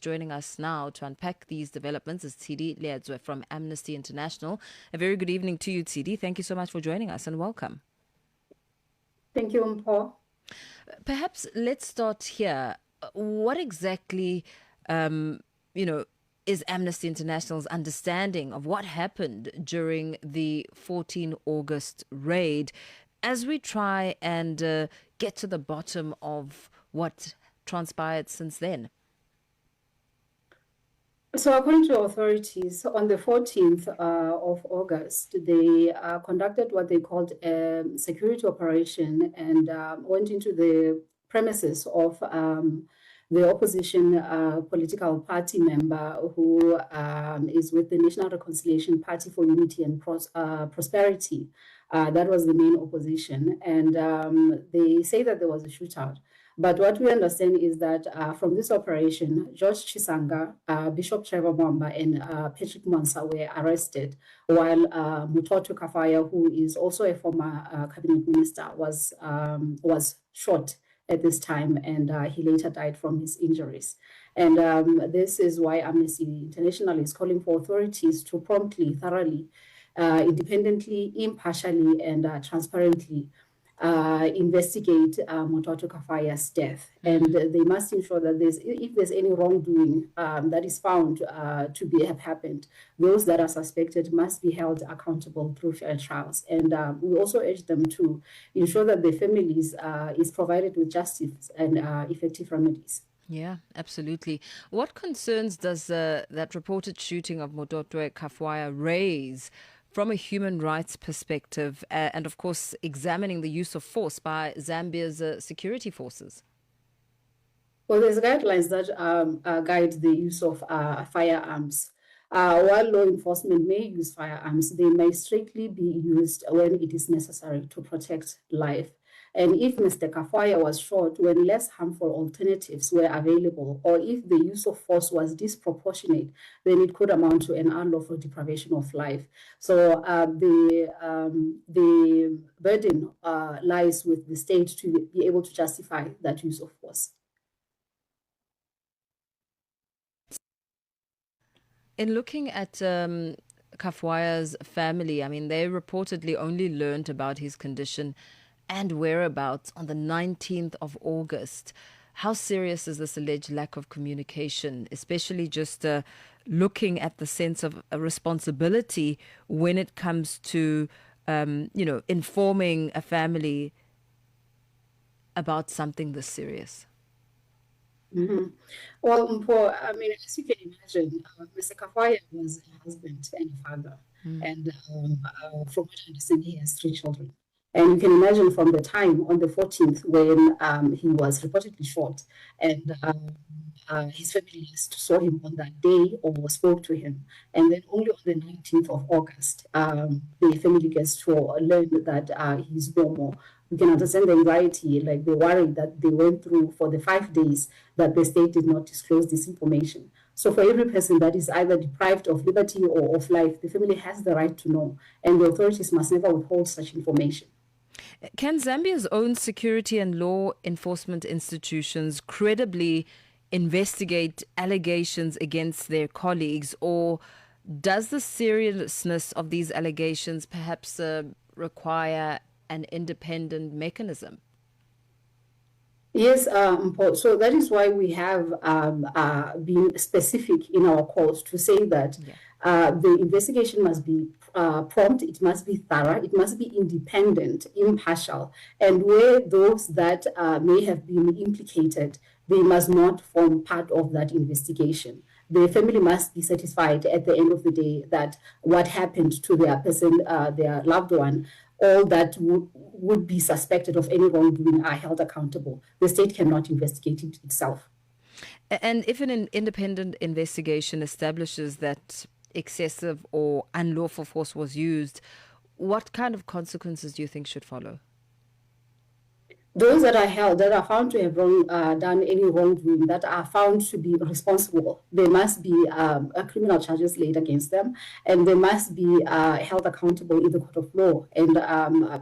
Joining us now to unpack these developments is Tshidi Leatswe from Amnesty International. A very good evening to you, Tshidi. Thank you so much for joining us and welcome. Thank you, Mpho. Perhaps let's start here. What exactly, um, you know, is Amnesty International's understanding of what happened during the 14 August raid as we try and get to the bottom of what transpired since then? So, according to authorities, on the 14th of August, they conducted what they called a security operation and went into the premises of the opposition political party member who is with the National Reconciliation Party for Unity and Prosperity. That was the main opposition. And they say that there was a shootout. But what we understand is that from this operation, George Chisanga, Bishop Trevor Mwamba, and Patrick Monsa were arrested, while Mutotwe Kafwaya, who is also a former cabinet minister, was shot at this time, and he later died from his injuries. And this is why Amnesty International is calling for authorities to promptly, thoroughly, independently, impartially, and transparently investigate Mutotwe Kafwaya's death, and they must ensure that if there's any wrongdoing that is found to have happened, those that are suspected must be held accountable through fair trials. And we also urge them to ensure that the families is provided with justice and effective remedies. Yeah, absolutely. What concerns does that reported shooting of Mutotwe Kafwaya raise from a human rights perspective, and of course examining the use of force by Zambia's security forces? Well, there's guidelines that guide the use of firearms. While law enforcement may use firearms, they may strictly be used when it is necessary to protect life. And if Mr. Kafwaya was shot when less harmful alternatives were available, or if the use of force was disproportionate, then it could amount to an unlawful deprivation of life. So the burden lies with the state to be able to justify that use of force. In looking at Kafwaya's family, I mean, they reportedly only learned about his condition and whereabouts on the 19th of August. How serious is this alleged lack of communication, especially just looking at the sense of a responsibility when it comes to, informing a family about something this serious? Mm-hmm. Well, Mpho, I mean, as you can imagine, Mr. Kafwaya was a husband and a father. Mm. And from what I understand, he has three children. And you can imagine from the time on the 14th when he was reportedly shot, and his family last saw him on that day or spoke to him. And then only on the 19th of August, the family gets to learn that he's no more. You can understand the anxiety, like the worry that they went through for the 5 days that the state did not disclose this information. So for every person that is either deprived of liberty or of life, the family has the right to know, and the authorities must never withhold such information. Can Zambia's own security and law enforcement institutions credibly investigate allegations against their colleagues, or does the seriousness of these allegations perhaps require an independent mechanism? Yes, so that is why we have been specific in our calls to say that the investigation must be prompt, it must be thorough, it must be independent, impartial, and where those that may have been implicated, they must not form part of that investigation. The family must be satisfied at the end of the day that what happened to their person, their loved one, all that would be suspected of any wrongdoing are held accountable. The state cannot investigate it itself. And if an independent investigation establishes that excessive or unlawful force was used, what kind of consequences do you think should follow? Those that are held, that are found to have done any wrongdoing, that are found to be responsible, there must be criminal charges laid against them, and they must be held accountable in the court of law and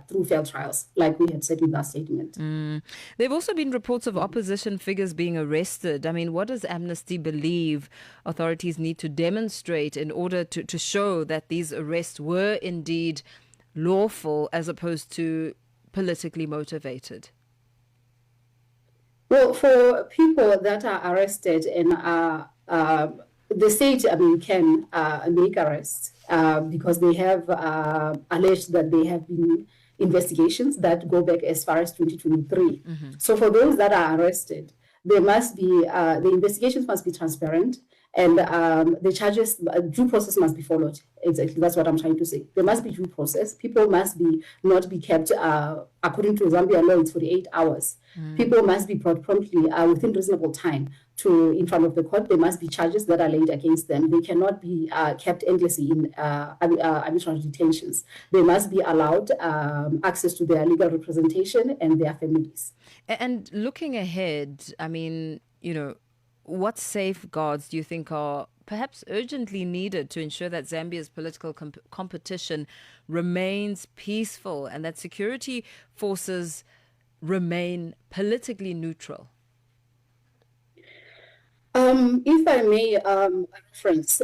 through fair trials, like we had said in that statement. There have also been reports of opposition figures being arrested. I mean, what does Amnesty believe authorities need to demonstrate in order to show that these arrests were indeed lawful as opposed to politically motivated? Well, for people that are arrested and the state, can make arrests because they have alleged that they have been investigations that go back as far as 2023. So for those that are arrested, there must be the investigations must be transparent, and the charges, due process must be followed. Exactly, that's what I'm trying to say. There must be due process. People must not be kept, according to Zambia law, it's 48 hours. People must be brought promptly within reasonable time in front of the court. There must be charges that are laid against them. They cannot be kept endlessly in arbitrary detentions. They must be allowed access to their legal representation and their families. And looking ahead, what safeguards do you think are perhaps urgently needed to ensure that Zambia's political competition remains peaceful and that security forces remain politically neutral? If I may reference,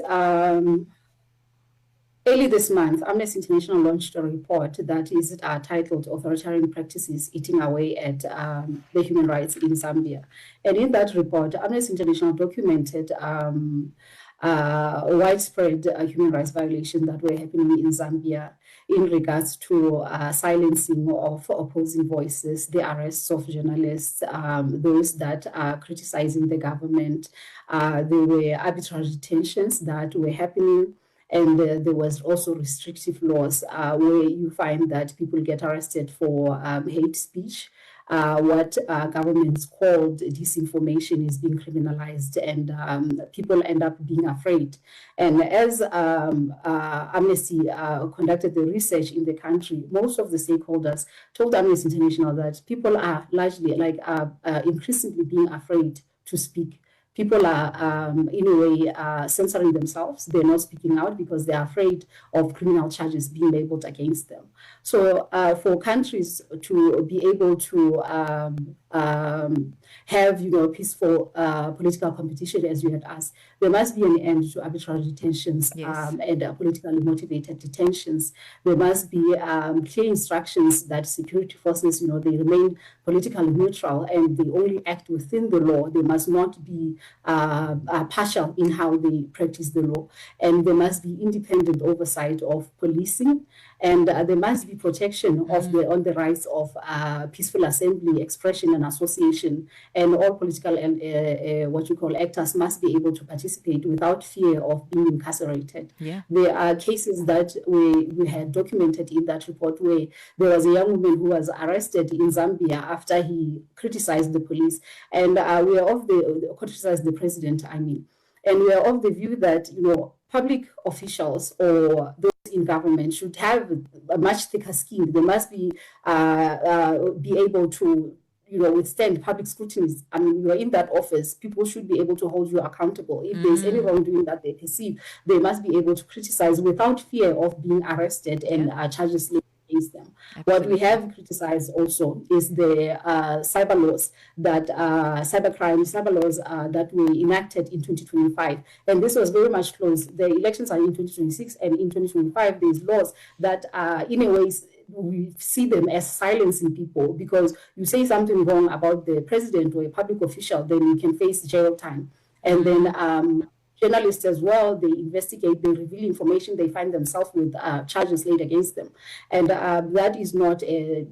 early this month, Amnesty International launched a report that is titled "Authoritarian Practices Eating Away at the Human Rights in Zambia." And in that report, Amnesty International documented widespread human rights violations that were happening in Zambia in regards to silencing of opposing voices, the arrests of journalists, those that are criticizing the government. There were arbitrary detentions that were happening. And there was also restrictive laws where you find that people get arrested for hate speech. What governments called disinformation is being criminalized, and people end up being afraid. And as Amnesty conducted the research in the country, most of the stakeholders told Amnesty International that people are largely increasingly being afraid to speak. People are, in a way, censoring themselves. They're not speaking out because they're afraid of criminal charges being labeled against them. So for countries to be able to have, peaceful political competition, as you had asked, there must be an end to arbitrary detentions. Yes. And politically motivated detentions. There must be clear instructions that security forces, they remain politically neutral and they only act within the law. They must not be partial in how they practice the law. And there must be independent oversight of policing. And there must be protection on the rights of peaceful assembly, expression, and association. And all political and actors must be able to participate without fear of being incarcerated. Yeah. There are cases that we had documented in that report where there was a young woman who was arrested in Zambia after he criticized the police, and we are of the criticized the president. And we are of the view that public officials or those in government should have a much thicker skin. They must be able to withstand public scrutiny. You are in that office. People should be able to hold you accountable. If there's any wrongdoing that they perceive, they must be able to criticize without fear of being arrested and charges laid against them. Absolutely. What we have criticized also is the cyber laws that cyber laws that were enacted in 2025, and this was very much close. The elections are in 2026, and in 2025 there's laws that in a way we see them as silencing people, because you say something wrong about the president or a public official, then you can face jail time. And then journalists as well, they investigate, they reveal information, they find themselves with charges laid against them. And that is not a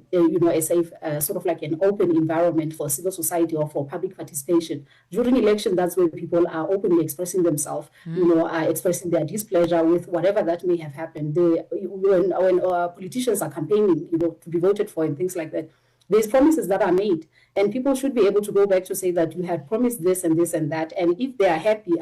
safe, sort of like an open environment for civil society or for public participation. During election, that's where people are openly expressing themselves, expressing their displeasure with whatever that may have happened. When politicians are campaigning, to be voted for and things like that, there's promises that are made, and people should be able to go back to say that you had promised this and this and that. And if they are happy,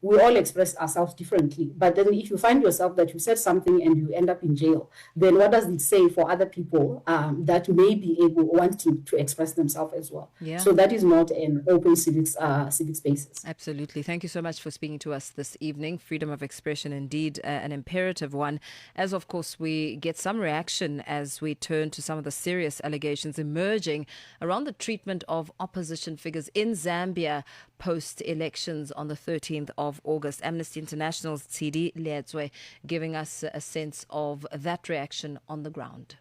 we all express ourselves differently. But then if you find yourself that you said something and you end up in jail, then what does it say for other people that may be wanting to express themselves as well? Yeah. So that is not an open civic spaces. Absolutely. Thank you so much for speaking to us this evening. Freedom of expression, indeed, an imperative one. As, of course, we get some reaction as we turn to some of the serious allegations emerging around the treatment of opposition figures in Zambia post-elections on the 13th of August. Amnesty International's Tshidi Leatswe giving us a sense of that reaction on the ground.